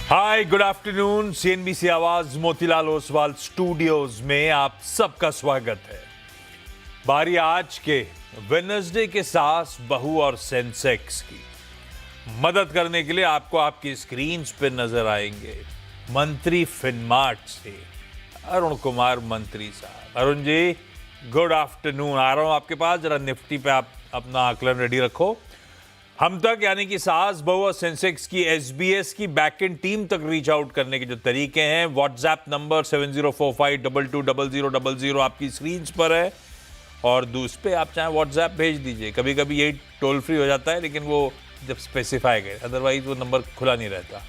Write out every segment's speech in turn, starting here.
Hi good afternoon. CNBC आवाज Motilal Oswal studios में आप सबका स्वागत है। बारी आज के वेडनेसडे के सास बहू और सेंसेक्स की। मदद करने के लिए आपको आपकी स्क्रीन्स पे नजर आएंगे मंत्री फिनमार्ट से अरुण कुमार मंत्री साहब। Arun ji good afternoon. आ रहा हूं आपके पास, जरा निफ्टी पे आप अपना आकलन रेडी रखो। हम तक यानी कि सास बहू और सेंसेक्स की एसबीएस की बैकएंड टीम तक रीच आउट करने के जो तरीके हैं, व्हाट्सएप नंबर 7045220000 आपकी स्क्रीन पर है और दूसरे पे आप चाहे व्हाट्सएप भेज दीजिए। कभी कभी यही टोल फ्री हो जाता है, लेकिन वो जब स्पेसिफाई गए, अदरवाइज वो नंबर खुला नहीं रहता।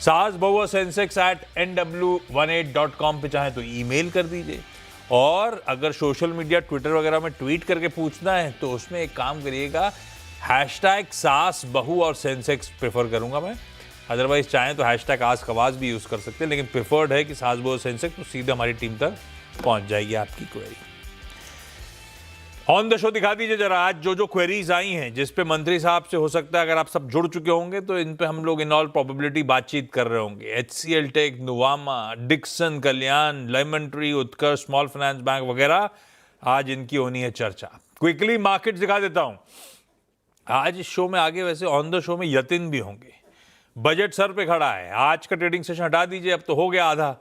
सास बहू और सेंसेक्स @nw18.com पे चाहे तो ईमेल कर दीजिए, और अगर सोशल मीडिया ट्विटर वगैरह में ट्वीट करके पूछना है तो उसमें एक काम करिएगा, हैशटैग सास बहू और सेंसेक्स प्रेफर करूंगा मैं। अदरवाइज चाहें तो हैशटैग आस्क आवाज भी यूज कर सकते हैं, लेकिन प्रेफर्ड है कि सास बहू और सेंसेक्स, तो सीधे हमारी टीम तक पहुंच जाएगी आपकी क्वेरी। ऑन द शो दिखा दीजिए जरा आज जो क्वेरीज आई हैं, जिस पे मंत्री साहब से हो सकता है अगर आप सब जुड़ चुके होंगे तो इन पे हम लोग इन ऑल प्रोबेबिलिटी बातचीत कर रहे होंगे। HCL टेक, नुवामा, डिक्सन, कल्याण, लेमन ट्री, उत्कर्ष, स्मॉल फाइनेंस बैंक वगैरह, आज इनकी होनी है चर्चा। क्विकली मार्केट दिखा देता हूं। आज इस शो में आगे वैसे ऑन द शो में यतिन भी होंगे। बजट सर पे खड़ा है। आज का ट्रेडिंग सेशन हटा दीजिए, अब तो हो गया आधा।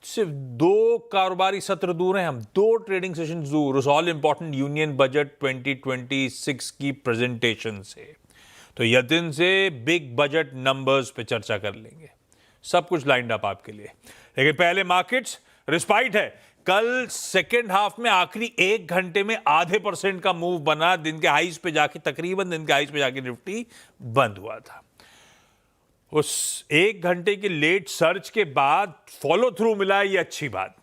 सिर्फ 2 कारोबारी सत्र दूर हैं हम, 2 ट्रेडिंग सेशन दूर उस ऑल इंपॉर्टेंट यूनियन बजट 2026 की प्रेजेंटेशन से। तो यतिन से बिग बजट नंबर्स पे चर्चा कर लेंगे। सब कुछ लाइंड अप आपके लिए, लेकिन पहले मार्केट्स रिस्पाइट है। कल सेकेंड हाफ में आखिरी 1 घंटे में 0.5% का मूव बना। दिन के हाईज पे जाके तकरीबन निफ्टी बंद हुआ था। उस 1 घंटे के लेट सर्च के बाद फॉलो थ्रू मिला, ये अच्छी बात।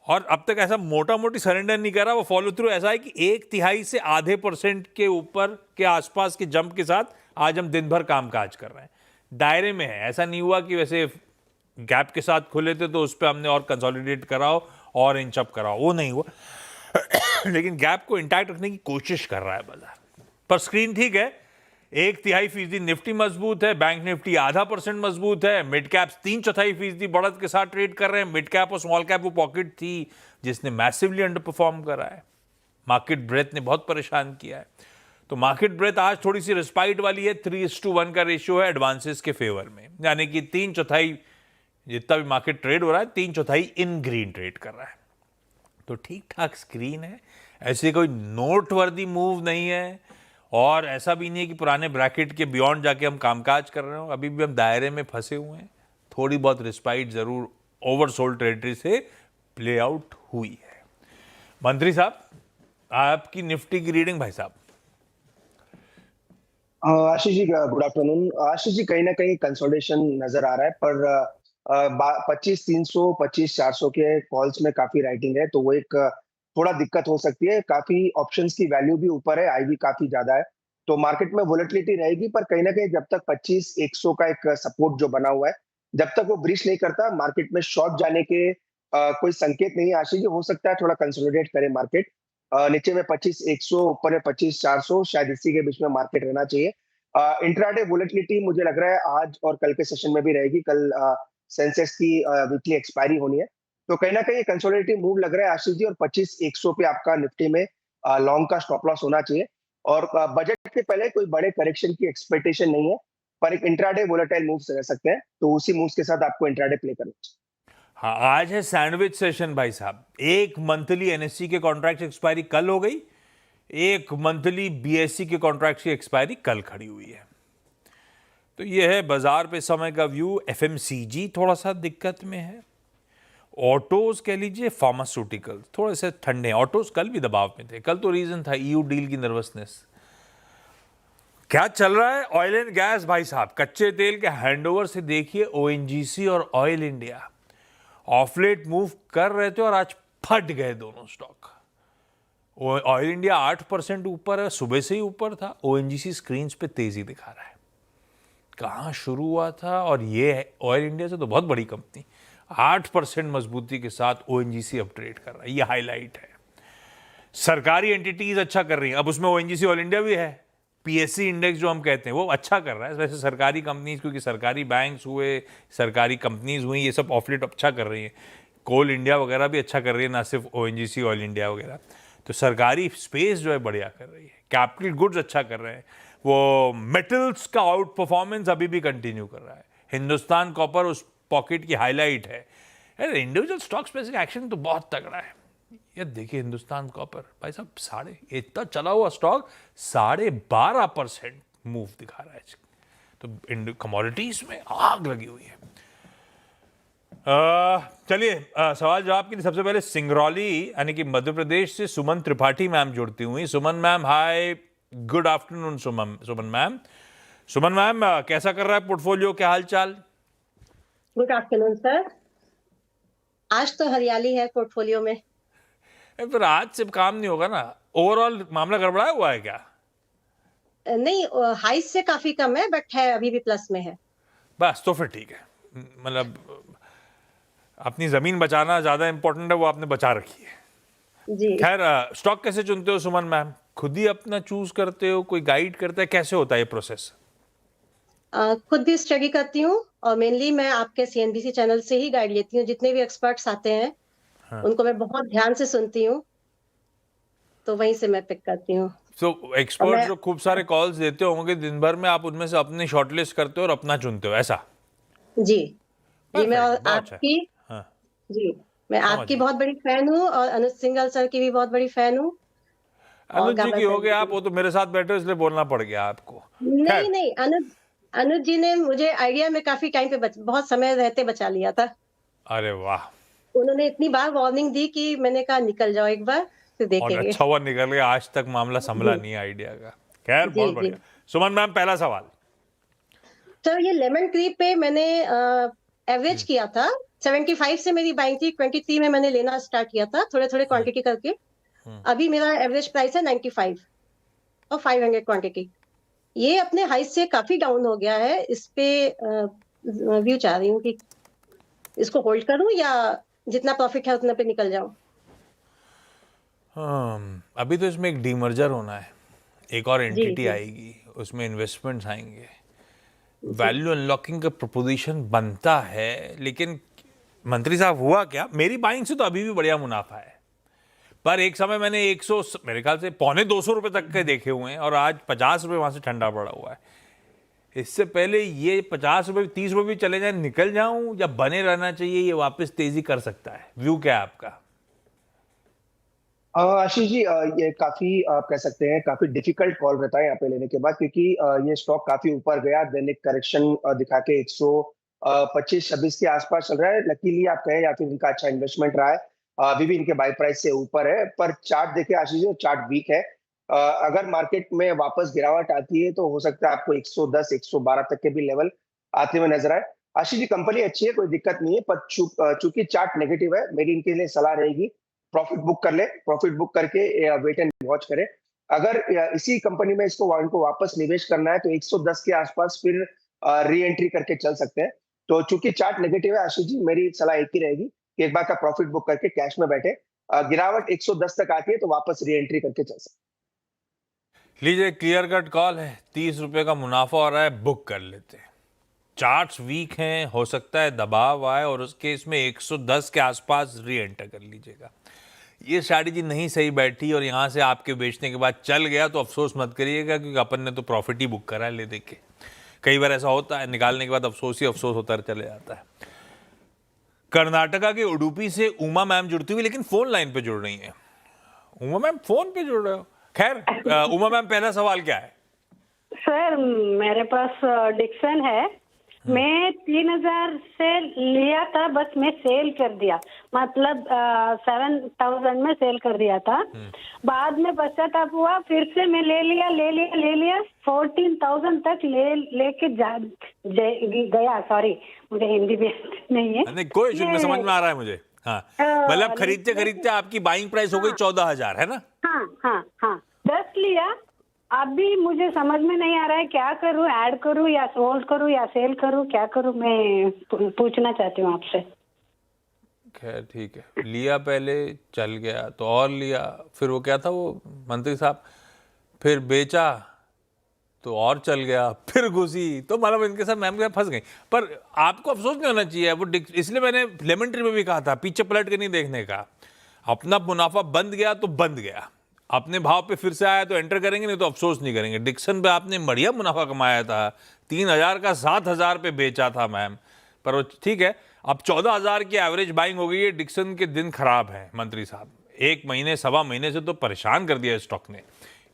और अब तक ऐसा मोटा मोटी सरेंडर नहीं करा। वो फॉलो थ्रू ऐसा है कि 1/3 से 0.5% के ऊपर के आसपास के जंप के साथ आज हम दिन भर कामकाज कर रहे हैं, दायरे में है। ऐसा नहीं हुआ कि वैसे गैप के साथ खुले थे तो उस पर हमने और कंसोलिडेट कराओ और इंच अप कराओ, वो नहीं हुआ। लेकिन गैप को इंटैक्ट रखने की कोशिश कर रहा है बाजार। पर स्क्रीन ठीक है, 1/3% निफ्टी मजबूत है, बैंक निफ्टी 0.5% मजबूत है, मिड कैप्स 3/4% बढ़त के साथ ट्रेड कर रहे हैं। मिड कैप और स्मॉल कैप वो पॉकेट थी जिसने मैसिवली अंडर परफॉर्म करा है। मार्केट ब्रेथ ने बहुत परेशान किया है। तो मार्केट ब्रेथ आज थोड़ी सी रिस्पाइट वाली है। 3:1 का रेशियो है एडवांसेस के फेवर में, यानी कि 3/4 जितना भी मार्केट ट्रेड हो रहा है 3/4 इन ग्रीन ट्रेड कर रहा है। तो ठीक ठाक स्क्रीन है, ऐसे कोई नोटवर्दी मूव नहीं है, और ऐसा भी नहीं है कि पुराने ब्रैकेट के बियॉन्ड जाके हम कामकाज कर रहे हो। अभी भी हम दायरे में फंसे हुए हैं। थोड़ी बहुत रिस्पाइट जरूर ओवरसोल्ड टेरिटरी से प्ले आउट हुई है। मंत्री साहब, आपकी निफ्टी की रीडिंग भाई साहब। Ashish ji good afternoon. आशीष जी कहीं ना कहीं कंसोलिडेशन नजर आ रहा है, पर 25,300 25,400 के कॉल्स में काफी राइटिंग है, तो वो एक थोड़ा दिक्कत हो सकती है। काफी ऑप्शंस की वैल्यू भी ऊपर है, आई भी काफी ज्यादा है, तो मार्केट में वोलेटिलिटी रहेगी। पर कहीं ना कहीं जब तक 25,100 का एक सपोर्ट जो बना हुआ है, जब तक वो ब्रीच नहीं करता, मार्केट में शॉर्ट जाने के कोई संकेत नहीं है। आशीष जी हो सकता है थोड़ा कंसोलिडेट करे मार्केट। नीचे में 25,100, ऊपर है 25,400, शायद इसी के बीच में मार्केट रहना चाहिए। इंट्राडे वोलेटिलिटी मुझे लग रहा है आज और कल के सेशन में भी रहेगी। कल सेंसेक्स की वीकली एक्सपायरी होनी है, तो कहीं ना कहीं कंसोलिडेटिव मूव लग रहा है आशीष जी। और 25,100 पे आपका निफ्टी में लॉन्ग का स्टॉप लॉस होना चाहिए। और बजट के पहले कोई बड़े करेक्शन की एक्सपेक्टेशन नहीं है, पर एक इंट्राडे वोलेटाइल मूव्स रह सकते हैं, तो उसी मूव्स के साथ आपको इंट्राडे प्ले करना चाहिए। हाँ, आज है सैंडविच सेशन भाई साहब। एक मंथली एनएससी के कॉन्ट्रैक्ट एक्सपायरी कल हो गई, एक मंथली बीएससी के कॉन्ट्रैक्ट की एक्सपायरी कल खड़ी हुई है। तो ये है बाजार पे समय का व्यू। एफएमसीजी थोड़ा सा दिक्कत में है। ऑटोज कह लीजिए, फार्मास्यूटिकल थोड़े से ठंडे हैं। ऑटोज कल भी दबाव में थे, कल तो रीजन था ईयू डील की नर्वसनेस। क्या चल रहा है? ऑयल एंड गैस भाई साहब, कच्चे तेल के हैंडओवर से देखिए ओएनजीसी और ऑयल इंडिया ऑफलेट मूव कर रहे थे और आज फट गए दोनों स्टॉक। ऑयल इंडिया 8% ऊपर है, सुबह से ही ऊपर था। ओएनजीसी स्क्रीन पे तेजी दिखा रहा है। कहां शुरू हुआ था, और ये ऑयल इंडिया से तो बहुत बड़ी कंपनी 8% मजबूती के साथ ओएनजीसी अब ट्रेड कर रहा है। ये हाईलाइट है। सरकारी एंटिटीज अच्छा कर रही हैं, अब उसमें ओएनजीसी ऑयल इंडिया भी है। पीएससी इंडेक्स जो हम कहते हैं वो अच्छा कर रहा है। वैसे सरकारी कंपनीज, क्योंकि सरकारी बैंक्स हुए, सरकारी कंपनीज हुई, ये सब ऑफ लेट अच्छा कर रही हैं। कोल इंडिया वगैरह भी अच्छा कर रही है, ना सिर्फ ओएनजीसी ऑयल इंडिया वगैरह। तो सरकारी स्पेस जो है बढ़िया कर रही है। कैपिटल गुड्स अच्छा कर रहे हैं। वो मेटल्स का आउट परफॉर्मेंस अभी भी कंटिन्यू कर रहा है। हिंदुस्तान कॉपर उस पॉकेट की हाईलाइट है। इंडिविजुअल स्टॉक स्पेसिफिक एक्शन तो बहुत तगड़ा है। ये देखिए हिंदुस्तान कॉपर भाई साहब, इतना चला हुआ स्टॉक 12.5% मूव दिखा रहा है। तो कमोडिटीज में आग लगी हुई है। चलिए सवाल जवाब के लिए सबसे पहले सिंगरौली यानी कि मध्य प्रदेश से सुमन त्रिपाठी मैम जुड़ती हुई। सुमन मैम हाय, गुड आफ्टरनून सुमन मैम। सुमन मैम कैसा कर रहा है पोर्टफोलियो, क्या हाल चाल? Good afternoon sir. आज तो हरियाली है पोर्टफोलियो में। फिर आज से काम नहीं होगा ना, ओवरऑल मामला गड़बड़ा हुआ है क्या? नहीं, हाई से काफी कम है बट है, अभी भी प्लस में है। बस तो फिर ठीक है। मतलब अपनी जमीन बचाना ज्यादा इंपॉर्टेंट है, वो आपने बचा रखी है। जी। खैर स्टॉक कैसे चुनते हो सुमन मैम? खुद ही अपना चूज करते हो, कोई गाइड करता है, कैसे होता है ये प्रोसेस? खुद भी स्टडी करती हूँ और मेनली मैं आपके सीएनबीसी चैनल से ही गाइड लेती हूँ। जितने भी एक्सपर्ट्स आते हैं उनको मैं बहुत ध्यान से सुनती हूँ, तो वहीं से मैं पिक करती हूँ। तो एक्सपर्ट जो खूब सारे कॉल्स देते होंगे दिन भर में, आप उनमें से अपनी शॉर्टलिस्ट करते हो और अपना चुनते हो, ऐसा? जी जी। मैं Perfect, बहुत अच्छा। आपकी हाँ, जी, मैं समझ आपकी गया। बहुत बड़ी फैन हूँ और अनुज सिंघल सर की भी बहुत बड़ी फैन हूँ। और अनुज जी गाबा की हो सर गए की आप, भी। वो तो मेरे साथ बैठे हो इसलिए बोलना पड़ गया आपको। नहीं खैर, नहीं, अनुज अनुज जी ने मुझे आइडिया में काफी टाइम पे बहुत समय रहते बचा लिया था। अरे वाह। उन्होंने इतनी बार वार्निंग दी कि मैंने कहा निकल जाओ एक बार, फिर और देखेंगे। अच्छा हुआ निकल गया, आज तक मामला संभला जी नहीं आइडिया का। खैर जी बहुत जी। बढ़िया। सुमन मैम पहला सवाल। तो ये लेमन ट्री पे मैंने एवरेज किया था। 75 से मेरी बाइंग थी, 23 में मैंने लेना स्टार्ट किया था, थोड़े थोड़े क्वांटिटी करके। अभी मेरा एवरेज प्राइस है 95 और 500 क्वांटिटी। ये अपने हाई से काफी डाउन हो गया है। इस पे व्यू चाह रही हूँ कि इसको होल्ड करूं या जितना प्रॉफिट है उतने पे निकल जाऊं। अभी तो इसमें एक डीमर्जर होना है, एक और जी एंटिटी जी आएगी, उसमें इन्वेस्टमेंट्स आएंगे, जी। वैल्यू अनलॉकिंग का प्रपोजिशन बनता है। लेकिन मंत्री साहब हुआ क्या, मेरी बाइंग से तो अभी भी बढ़िया मुनाफा है, पर एक समय मैंने 100, मेरे ख्याल से पौने 200 रुपए तक के देखे हुए हैं, और आज 50 रुपए वहां से ठंडा पड़ा हुआ है। इससे पहले ये 50 रुपए 30 रुपए भी चले जाए, निकल जाऊं या बने रहना चाहिए, ये वापस तेजी कर सकता है? व्यू क्या है आपका? आशीष जी, ये काफी आप कह सकते हैं काफी डिफिकल्ट कॉल रहता है यहाँ पे लेने के बाद, क्योंकि ये स्टॉक काफी ऊपर गया, दैनिक करेक्शन दिखा के 125-26 के आसपास चल रहा है। लकीली आप कहें या फिर इनका अच्छा इन्वेस्टमेंट रहा है, अभी भी इनके बाई प्राइस से ऊपर है। पर चार्ट देखिए आशीष जी, चार्ट वीक है। अगर मार्केट में वापस गिरावट आती है तो हो सकता है आपको 110 112 तक के भी लेवल आते हुए नजर आए। आशीष जी, कंपनी अच्छी है, कोई दिक्कत नहीं है, पर चूंकि चार्ट नेगेटिव है, मेरी इनके लिए सलाह रहेगी प्रॉफिट बुक कर ले, प्रॉफिट बुक करके वेट एंड वॉच करें। अगर इसी कंपनी में इनको वापस निवेश करना है तो 110 के आसपास फिर री एंट्री करके चल सकते हैं। तो चूंकि चार्ट नेगेटिव है आशीष जी, मेरी सलाह एक ही रहेगी कि एक बार का प्रॉफिट बुक करके कैश में बैठे। गिरावट 110 तक आती है तो वापस री एंट्री करके चल सकते। लीजिए, क्लियर कट कॉल है, 30 रुपए का मुनाफा हो रहा है, बुक कर लेते हैं। चार्ट्स वीक हैं, हो सकता है दबाव आए, और उस केस में 110 के आसपास री एंटर कर लीजिएगा। ये स्ट्रैटेजी नहीं सही बैठी और यहाँ से आपके बेचने के बाद चल गया तो अफसोस मत करिएगा, क्योंकि अपन ने तो प्रॉफिट ही बुक करा है ले देख के। कई बार ऐसा होता है, निकालने के बाद अफसोस ही अफसोस होता चले जाता है। कर्नाटका के उडुपी से उमा मैम जुड़ती हुई, लेकिन फोन लाइन पे जुड़ रही हैं। उमा मैम फोन पे जुड़ रहे हो? खैर उमा मैम पहला सवाल क्या है? सर मेरे पास डिक्सन है। मैं 3000 से लिया था, बस मैं सेल कर दिया, मतलब 7000 में सेल कर दिया था। बाद में पश्चाताप हुआ, फिर से मैं ले लिया 14,000 तक लेके गया। सॉरी, मुझे हिंदी भी नहीं है। नहीं कोई इशू नहीं, समझ में आ रहा है मुझे। हाँ, मतलब खरीदते खरीदते आपकी बाइंग प्राइस हो गई 14,000, है ना? हाँ हाँ हाँ, 10 लिया। अभी मुझे समझ में नहीं आ रहा है क्या करूं, ऐड करूं या होल्ड करूं या सेल करूं, क्या करूं, मैं पूछना चाहती हूं आपसे। खैर ठीक है, लिया पहले, चल गया तो और लिया, फिर वो क्या था वो मंत्री साहब, फिर बेचा तो और चल गया, फिर घुसी, तो मतलब इनके साथ मैम के साथ फंस गई। पर आपको अफसोस नहीं होना चाहिए, वो इसलिए मैंने लेमन ट्री में भी कहा था पीछे पलट के नहीं देखने का। अपना मुनाफा बंद गया तो बंद गया, अपने भाव पे फिर से आया तो एंटर करेंगे, नहीं तो अफसोस नहीं करेंगे। डिक्सन पे आपने बढ़िया मुनाफा कमाया था, 3,000 का 7,000 पे बेचा था मैम, पर वो ठीक है। अब 14,000 की एवरेज बाइंग हो गई है। डिक्सन के दिन खराब है मंत्री साहब, 1 महीने 1.25 महीने से तो परेशान कर दिया स्टॉक ने।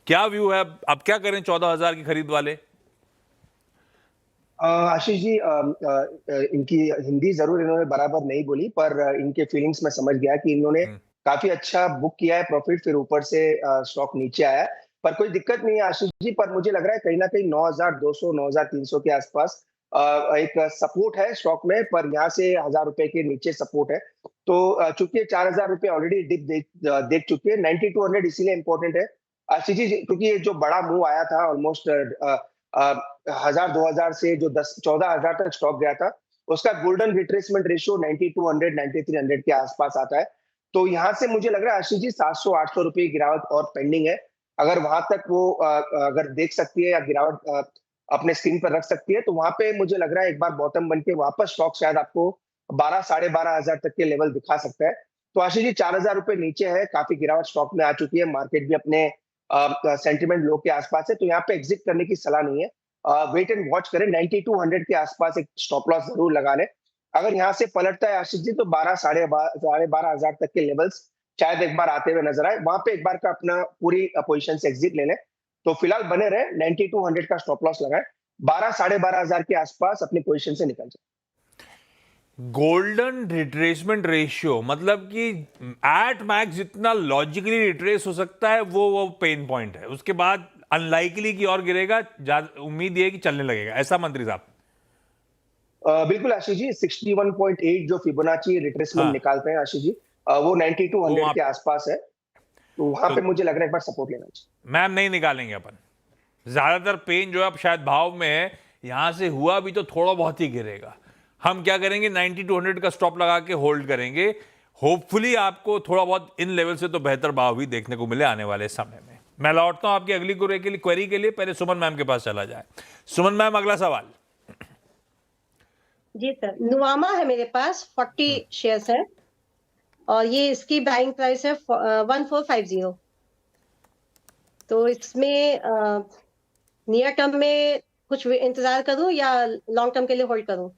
क्या व्यू है, अब क्या करें 14,000 की खरीद वाले? आशीष जी, इनकी हिंदी जरूर इन्होंने बराबर नहीं बोली, पर इनके फीलिंग्स में समझ गया कि इन्होंने काफी अच्छा बुक किया है प्रॉफिट, फिर ऊपर से स्टॉक नीचे आया। पर कोई दिक्कत नहीं है आशीष जी, पर मुझे लग रहा है कहीं ना कहीं 9,200 9,300 के आसपास एक सपोर्ट है स्टॉक में, पर यहाँ से 1,000 रुपए के नीचे सपोर्ट है। तो चूंकि 4,000 रुपए ऑलरेडी डिप देख चुके हैं, 9,200 इसीलिए इंपॉर्टेंट है आशीष जी, क्योंकि ये जो बड़ा मूव आया था ऑलमोस्ट 1,000 2,000 से जो 14,000 तक स्टॉक गया था, उसका गोल्डन रिट्रेसमेंट रेशियो 9,200 9,300 के आसपास आता है। तो यहाँ से मुझे लग रहा है आशीष जी 700-800 रुपए की गिरावट और पेंडिंग है। अगर वहां तक वो अगर देख सकती है या गिरावट अपने स्क्रीन पर रख सकती है, तो वहां पे मुझे लग रहा है एक बार बॉटम बन के वापस स्टॉक शायद आपको 12 12,500 तक के लेवल दिखा सकता है। तो आशीष जी 4,000 रुपए नीचे है, काफी गिरावट स्टॉक में आ चुकी है, मार्केट भी अपने सेंटिमेंट लो के आसपास है, तो यहाँ पे एग्जिट करने की सलाह नहीं है। वेट एंड वॉच करें, 9,200 के आसपास एक स्टॉप लॉस जरूर लगा लें। अगर यहाँ से पलटता है आशीष जी, तो 12 12,500 तक के लेवल्स शायद एक बार आते हुए नजर आए, वहां पे एक बार का अपना पूरी पोजीशन से एग्जिट ले लें। तो फिलहाल बने रहे, 9,200 का स्टॉप लॉस लगाए, 12 12,500 के आसपास अपनी पोजीशन से निकल जाए। गोल्डन रिट्रेसमेंट रेशियो मतलब कि एट मैक्स जितना लॉजिकली रिट्रेस हो सकता है वो पेन पॉइंट है, उसके बाद अनलाइकली की और गिरेगा, उम्मीद ये है कि चलने लगेगा, ऐसा मंत्री साहब? बिल्कुल आशीष जी, 61.8 जो फिबोनाची रिट्रेसमेंट निकालते हैं आशीष जी, वो 9,200 के आसपास है, तो वहां पे मुझे लग रहा है एक बार सपोर्ट लेना चाहिए। मैम नहीं निकालेंगे अपन, ज्यादातर पेन जो है अब शायद भाव में है, यहां से हुआ भी तो थोड़ा बहुत ही गिरेगा। हम क्या करेंगे, 9,200 का स्टॉप लगा के होल्ड करेंगे। होपफुली आपको थोड़ा बहुत इन लेवल से तो बेहतर भाव भी देखने को मिले आने वाले समय में। मैं लौटता हूं आपकी अगली क्वेरी के लिए, पहले सुमन मैम के पास चला जाए। सुमन मैम, अगला सवाल। जी सर, नुवामा है मेरे पास, 40 शेयर्स है और ये इसकी बाइंग प्राइस है 1450। तो इसमें नियर टर्म में कुछ इंतजार करूं या लॉन्ग टर्म के लिए होल्ड करूं?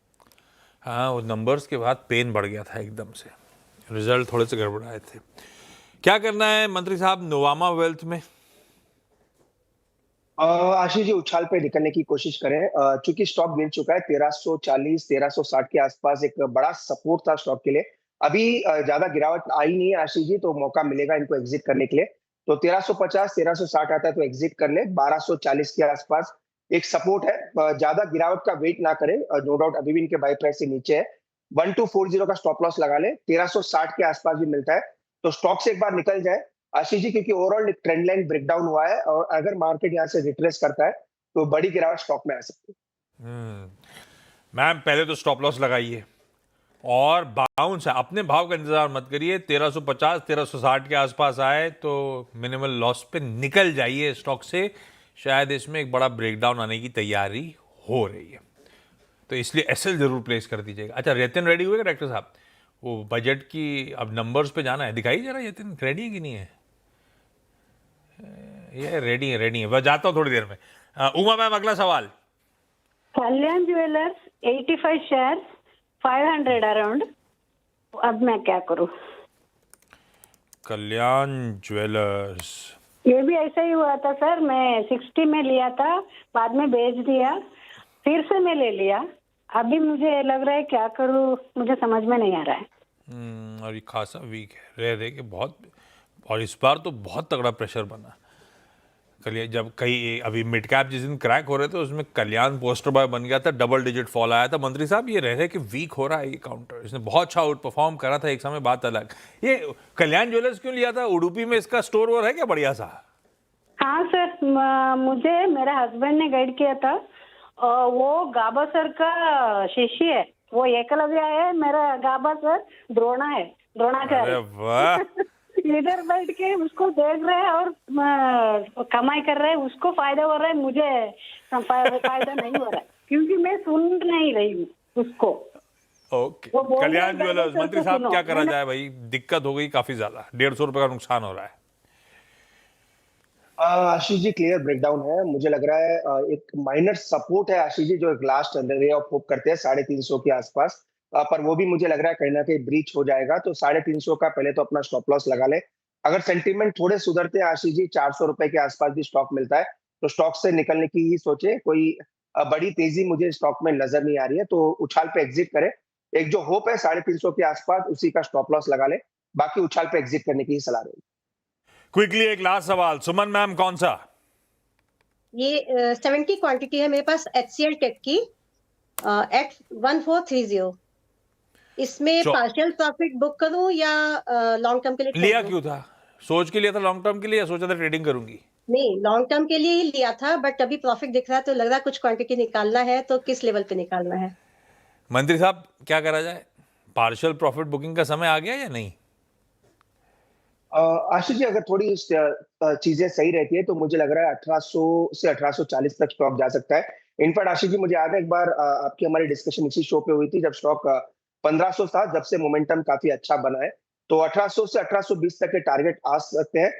हाँ, वो नंबर्स के बाद पेन बढ़ गया था एकदम से, रिजल्ट थोड़े से गड़बड़ाए थे। क्या करना है मंत्री साहब नुवामा वेल्थ में? आशीष जी उछाल पे निकलने की कोशिश करें, चूंकि स्टॉक गिर चुका है 1340 1360 के आसपास, एक बड़ा सपोर्ट था स्टॉक के लिए। अभी ज्यादा गिरावट आई नहीं है आशीष जी, तो मौका मिलेगा इनको एग्जिट करने के लिए। तो 1350 1360 आता है तो एग्जिट कर ले। 1240 के आसपास एक सपोर्ट है, ज्यादा गिरावट का वेट ना करें, नो डाउट अभी भी इनके बाई प्राइस से नीचे है। 1240 का स्टॉप लॉस लगा ले, 1360 के आसपास भी मिलता है, तो स्टॉक से एक बार निकल जाए आशीष जी, क्योंकि ओवरऑल ट्रेंड लाइन ब्रेकडाउन हुआ है और अगर मार्केट यहाँ से रिट्रेस करता है तो बड़ी गिरावट स्टॉक में आ सकती है। मैम पहले तो स्टॉप लॉस लगाइए और बाउंस है, अपने भाव का इंतजार मत करिए। 1350 1360 के आसपास आए तो मिनिमल लॉस पे निकल जाइए स्टॉक से, शायद इसमें एक बड़ा ब्रेकडाउन आने की तैयारी हो रही है, तो इसलिए एसएल जरूर प्लेस कर दीजिएगा। अच्छा, यतिन रेडी हुए डायरेक्टर साहब? वो बजट की अब नंबर्स पे जाना है, दिखाइए जरा यतिन रेडी है कि नहीं है? ये रेडी है, मैं जाता हूँ थोड़ी देर में। उमा मैम, अगला सवाल। कल्याण ज्वेलर्स 85 शेयर्स 500 अराउंड, अब मैं क्या करूं? कल्याण ज्वेलर्स, ये भी ऐसा ही हुआ था सर, मैं 60 में लिया था, बाद में बेच दिया, फिर से मैं ले लिया। अभी मुझे लग रहा है क्या करूं, मुझे समझ में नहीं आ रहा है। और ये खासा वीक है, रह के बहुत, और इस बार तो बहुत तगड़ा प्रेशर बना। कल्याण जब कई अभी मिड कैप जिस दिन क्रैक हो रहे थे उसमें कल्याण पोस्टर बॉय बन गया था, डबल डिजिट फॉल आया था। मंत्री साहब ये रह के वीक हो रहा है ये काउंटर, इसने बहुत अच्छा आउट परफॉर्म करा था एक समय, बात अलग। ये कल्याण ज्वेलर्स क्यों लिया था? उडुपी में इसका स्टोर वोर है क्या बढ़िया सा? हाँ सर, मुझे मेरे हस्बैंड ने गाइड किया था, वो गाबा सर का शिष्य है, वो एकलव्य है, मेरा गाबा सर द्रोणा है, द्रोणाचार्य। अरे वाह, इधर बैठ के उसको देख रहे हैं और कमाई कर रहे हैं, उसको फायदा हो रहा है, मुझे फायदा नहीं हो रहा है क्योंकि मैं सुन नहीं रही हूँ उसको। ओके, वो बोल रहे कल्याण हैं, ज्वेलर्स, पहले मंत्री तो साहब सुनो, क्या करा मैंने- जाए भाई, दिक्कत हो गई काफी ज्यादा, 150 रुपए का नुकसान हो रहा है। आशीष जी क्लियर ब्रेकडाउन है। मुझे लग रहा है एक माइनर सपोर्ट है आशीष जी, जो एक लास्ट रे ऑफ होप करते हैं 350 के आसपास। पर वो भी मुझे लग रहा है कहीं ना कहीं ब्रीच हो जाएगा, तो 350 का पहले तो अपना स्टॉप लॉस लगा ले। अगर सेंटीमेंट थोड़े सुधरते हैं आशीष जी, 400 रुपए के आसपास भी स्टॉक मिलता है, तो स्टॉक से निकलने की ही सोचे। कोई बड़ी तेजी मुझे स्टॉक में नजर नहीं आ रही है, तो उछाल पे एग्जिट करे। एक जो होप है 350 के आसपास, उसी का स्टॉप लॉस लगा ले, बाकी उछाल पे एग्जिट करने की ही सलाह रहेगी। क्विकली एक लास्ट सवाल, सुमन मैम, कौन सा? ये 70 क्वांटिटी है मेरे पास HCL टेक की एट 1430। इसमें चौ- पार्शियल प्रॉफिट बुक करूं या लॉन्ग टर्म के लिए छोड़ लिया दूं? क्यों था? सोच के लिया था लॉन्ग टर्म के लिए, या सोचा था ट्रेडिंग करूंगी? नहीं, लॉन्ग टर्म के लिए ही लिया था, बट अभी प्रॉफिट दिख रहा है तो लग रहा है कुछ क्वांटिटी निकालना है, तो किस लेवल पे निकालना है? मंत्री साहब क्या करा जाए, पार्शियल प्रॉफिट बुकिंग का समय आ गया या नहीं? आशीष जी अगर थोड़ी चीजें सही रहती है तो मुझे लग रहा है 1800 से 1840 तक स्टॉक जा सकता है। इनफैक्ट आशीष जी मुझे याद है एक बार आपकी हमारी डिस्कशन इसी शो पे हुई थी, जब स्टॉक 1500 था, जब से मोमेंटम काफी अच्छा बना है। तो 1800 से 1820 तक के टारगेट आ सकते हैं।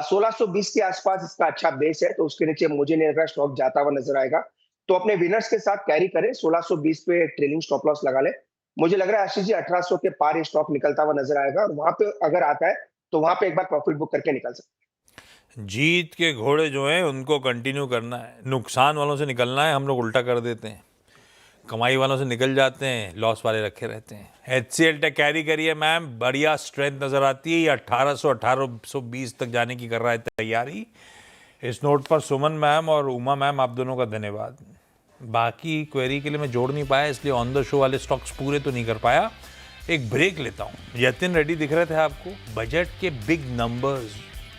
1620 के आसपास इसका अच्छा बेस है, तो उसके नीचे मुझे नहीं लग रहा स्टॉक जाता हुआ नजर आएगा। तो अपने विनर्स के साथ कैरी करें, 1620 पे ट्रेलिंग स्टॉप लॉस लगा ले। मुझे लग रहा है आशीष जी 1800 के पार ये स्टॉक निकलता हुआ नजर आएगा, और वहां पे अगर आता है तो वहां पे एक बार प्रॉफिट बुक करके निकल सकते जीत के घोड़े जो हैं उनको कंटिन्यू करना है, नुकसान वालों से निकलना है। हम लोग उल्टा कर देते हैं, कमाई वालों से निकल जाते हैं, लॉस वाले रखे रहते हैं। HCL टेक कैरी करिए मैम, बढ़िया स्ट्रेंथ नजर आती है। ये 1820 तक जाने की कर रहा है तैयारी। इस नोट पर सुमन मैम और उमा मैम, आप दोनों का धन्यवाद। बाकी क्वेरी के लिए मैं जोड़ नहीं पाया, इसलिए ऑन द शो वाले स्टॉक्स पूरे तो नहीं कर पाया। एक ब्रेक लेता हूँ। यतिन रेड्डी दिख रहे थे आपको, बजट के बिग नंबर्स,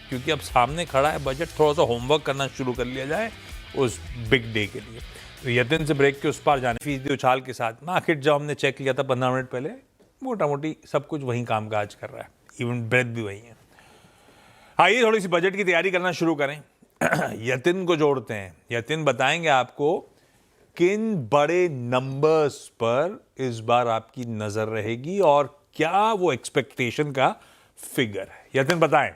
क्योंकि अब सामने खड़ा है बजट, थोड़ा सा होमवर्क करना शुरू कर लिया जाए उस बिग डे के लिए। तो यतिन से ब्रेक के उस पार जाने, फीसदी उछाल के साथ मार्केट जब हमने चेक किया था 15 मिनट पहले, मोटा मोटी सब कुछ वहीं काम काज कर रहा है, इवन ब्रेथ भी वही है। आइए थोड़ी सी बजट की तैयारी करना शुरू करें। यतिन को जोड़ते हैं। यतिन बताएंगे आपको किन बड़े नंबर्स पर इस बार आपकी नजर रहेगी और क्या वो एक्सपेक्टेशन का फिगर है। यतिन बताएं।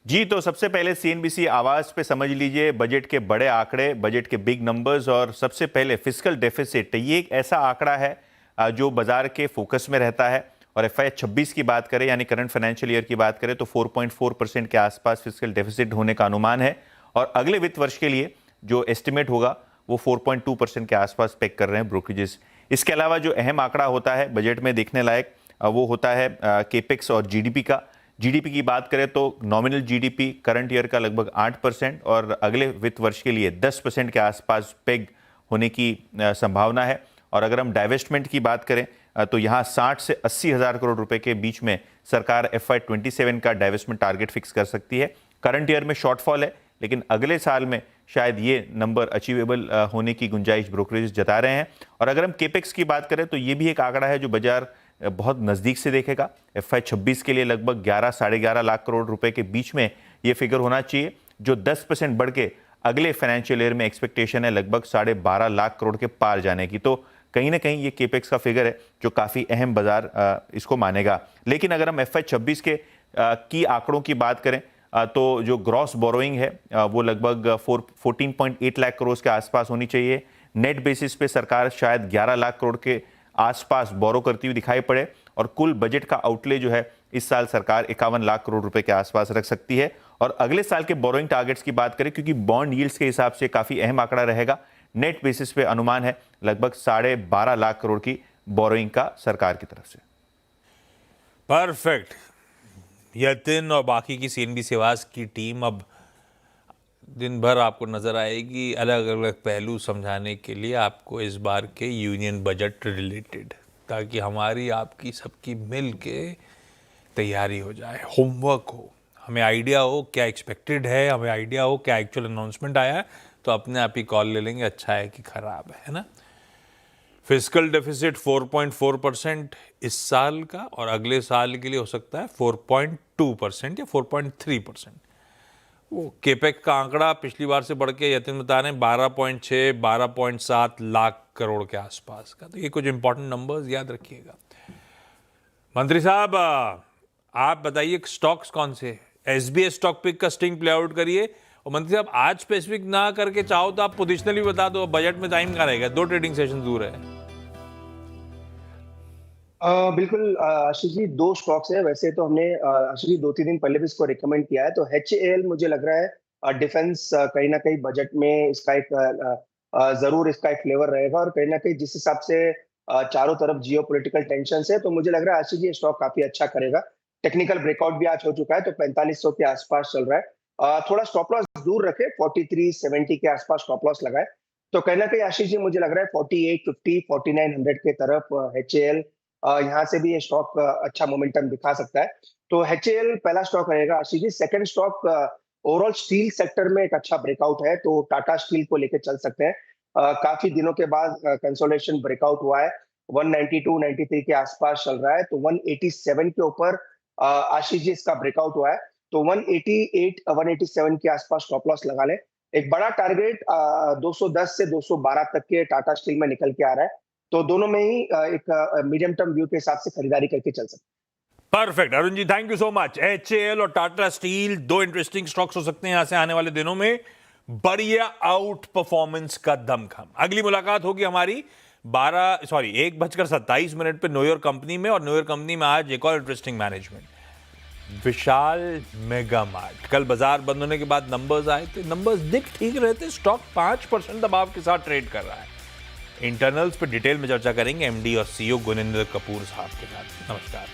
जी, तो सबसे पहले CNBC आवाज पे समझ लीजिए बजट के बड़े आंकड़े, बजट के बिग नंबर्स। और सबसे पहले फिस्कल डेफिसिट, ये एक ऐसा आंकड़ा है जो बाजार के फोकस में रहता है। और FY 26 की बात करें, यानी करंट फाइनेंशियल ईयर की बात करें, तो 4.4% के आसपास फिस्कल डेफिसिट होने का अनुमान है। और अगले वित्त वर्ष के लिए जो एस्टिमेट होगा वो 4.2% के आसपास पेग कर रहे हैं ब्रोकरेजेस। इसके अलावा जो अहम आंकड़ा होता है बजट में देखने लायक, वो होता है केपेक्स और GDP का। GDP की बात करें तो नॉमिनल GDP करंट ईयर का लगभग 8% और अगले वित्त वर्ष के लिए 10% के आसपास पेग होने की संभावना है। और अगर हम डाइवेस्टमेंट की बात करें तो यहाँ 60 से 80 हज़ार करोड़ रुपए के बीच में सरकार FY 27 का डाइवेस्टमेंट टारगेट फिक्स कर सकती है। करंट ईयर में शॉर्टफॉल है, लेकिन अगले साल में शायद ये नंबर अचीवेबल होने की गुंजाइश ब्रोकरेज जता रहे हैं। और अगर हम केपेक्स की बात करें तो ये भी एक आंकड़ा है जो बाजार बहुत नज़दीक से देखेगा। FY 26 के लिए लगभग 11 साढ़े 11 लाख करोड़ रुपए के बीच में ये फिगर होना चाहिए, जो 10% बढ़ के अगले फाइनेंशियल ईयर में एक्सपेक्टेशन है लगभग 12.5 लाख करोड़ के पार जाने की। तो कहीं ना कहीं ये केपेक्स का फिगर है जो काफ़ी अहम बाजार इसको मानेगा। लेकिन अगर हम FY 26 के की आंकड़ों की बात करें तो जो ग्रॉस बोरोइंग है वो लगभग 14.8 लाख करोड़ के आसपास होनी चाहिए। नेट बेसिस पे सरकार शायद 11 लाख करोड़ के आसपास बोरो करती हुई दिखाई पड़े। और कुल बजट का आउटले जो है इस साल सरकार 51 लाख करोड़ रुपए के आसपास रख सकती है। और अगले साल के बोरोइंग टारगेट्स की बात करें, क्योंकि बॉन्ड यील्ड्स के हिसाब से काफ़ी अहम आंकड़ा रहेगा, नेट बेसिस पे अनुमान है लगभग 12.5 लाख करोड़ की बोरोइंग का सरकार की तरफ से। परफेक्ट। यतिन और बाकी की CNBC आवाज की टीम अब दिन भर आपको नजर आएगी अलग अलग पहलू समझाने के लिए आपको इस बार के यूनियन बजट रिलेटेड, ताकि हमारी आपकी सबकी मिल के तैयारी हो जाए, होमवर्क हो, हमें आइडिया हो क्या एक्सपेक्टेड है, हमें आइडिया हो क्या एक्चुअल अनाउंसमेंट आया है, तो अपने आप ही कॉल ले लेंगे अच्छा है कि खराब है ना। फिस्कल डेफिसिट 4.4% इस साल का, और अगले साल के लिए हो सकता है 4.2% या 4.3%। वो केपेक का आंकड़ा पिछली बार से बढ़ के यतिन बता रहे हैं 12.6 12.7 लाख करोड़ के आसपास का। तो ये कुछ इंपॉर्टेंट नंबर्स याद रखिएगा। मंत्री साहब आप बताइए स्टॉक्स कौन से, एसबीएस स्टॉक पिक का स्टिंग प्ले आउट करिए। और मंत्री साहब आज स्पेसिफिक ना करके चाहो तो आप पोजिशनली बता दो, बजट में टाइम कहाँ रहेगा, 2 ट्रेडिंग सेशन दूर है। बिल्कुल आशीष जी, 2 स्टॉक्स है। वैसे तो हमने आशीष जी 2-3 दिन पहले भी इसको रिकमेंड किया है। तो HAL मुझे लग रहा है डिफेंस कहीं ना कहीं बजट में इसका एक जरूर इसका एक फ्लेवर रहेगा, और कहीं ना कहीं जिस हिसाब से चारों तरफ जियोपॉलिटिकल टेंशन है, तो मुझे लग रहा है आशीष जी ये स्टॉक काफी अच्छा करेगा। टेक्निकल ब्रेकआउट भी आज हो चुका है, तो 4500 के आसपास चल रहा है। थोड़ा स्टॉप लॉस दूर रखे, 4370 के आसपास स्टॉप लॉस लगाए। तो कहीं ना कहीं आशीष जी मुझे लग रहा है 4850 4900 के तरफ HAL यहाँ से भी ये स्टॉक अच्छा मोमेंटम दिखा सकता है। तो HAL पहला स्टॉक रहेगा Ashish ji. Second stock overall steel sector में एक अच्छा ब्रेकआउट है, तो टाटा स्टील को लेकर चल सकते हैं। काफी दिनों के बाद कंसोलिडेशन ब्रेकआउट हुआ है, 192-93 के आसपास चल रहा है, तो 187 के ऊपर आशीष जी इसका ब्रेकआउट हुआ है। तो 188-187 के आसपास स्टॉप लॉस लगा ले। एक बड़ा टारगेट 210 से 212 तक के टाटा स्टील में निकल के आ रहा है। तो दोनों में ही एक मीडियम टर्म व्यू के हिसाब से खरीदारी करके चल सकते हैं। Perfect Arun ji, thank you so much. HAL और टाटा स्टील 2 इंटरेस्टिंग स्टॉक्स हो सकते हैं यहां से आने वाले दिनों में। बढ़िया आउट परफॉर्मेंस का दमखम। अगली मुलाकात होगी हमारी 1:27 पे न्यूयॉर्क कंपनी में, और न्यूयॉर्क कंपनी में आज एक और इंटरेस्टिंग मैनेजमेंट, विशाल मेगा मार्ट। कल बाजार बंद होने के बाद नंबर्स आए थे, नंबर्स दिख ठीक रहे थे, स्टॉक 5% दबाव के साथ ट्रेड कर रहा है। इंटरनल्स पे डिटेल में चर्चा करेंगे MD और CEO गुनिंदर कपूर साहब के साथ। नमस्कार।